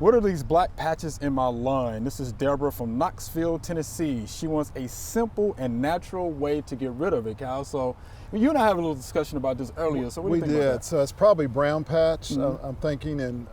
What are these black patches in my lawn? This is Deborah from Knoxville, Tennessee. She wants a simple and natural way to get rid of it, Kyle. So you and I had a little discussion about this earlier. So what do you think about that? So it's probably brown patch, I'm thinking, and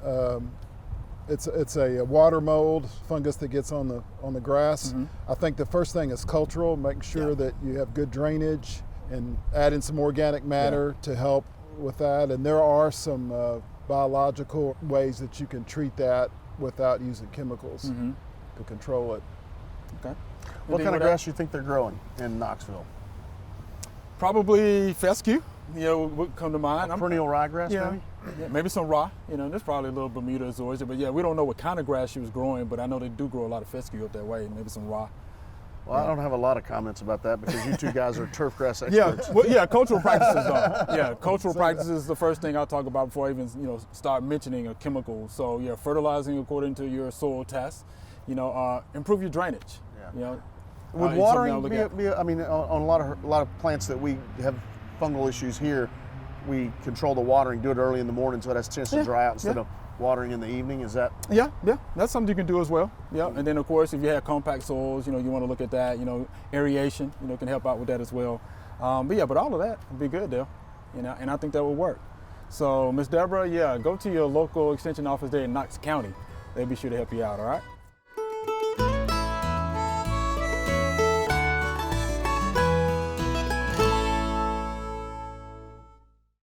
it's a water mold fungus that gets on the grass. I think the first thing is cultural, making sure that you have good drainage and add in some organic matter to help with that. And there are some biological ways that you can treat that without using chemicals to control it. Okay. What kind of grass do you think they're growing in Knoxville? Probably fescue, would come to mind. Perennial ryegrass, maybe? Yeah, maybe some rye. There's probably a little Bermuda zoysia, but yeah, we don't know what kind of grass she was growing, but I know they do grow a lot of fescue up that way, maybe some rye. Well, I don't have a lot of comments about that because you two guys are turf grass experts. Cultural practices though. Yeah, cultural practices is the first thing I'll talk about before I even start mentioning a chemical. So yeah, fertilizing according to your soil test. Improve your drainage. Would watering be I mean, on a lot of plants that we have fungal issues here, we control the watering, do it early in the morning so it has a chance to dry out instead of watering in the evening. Is that? Yeah, that's something you can do as well. Yeah, and then of course if you have compact soils, you want to look at that. Aeration, can help out with that as well. But all of that would be good there, and I think that will work. So Miss Deborah, go to your local extension office there in Knox County. They'll be sure to help you out. All right.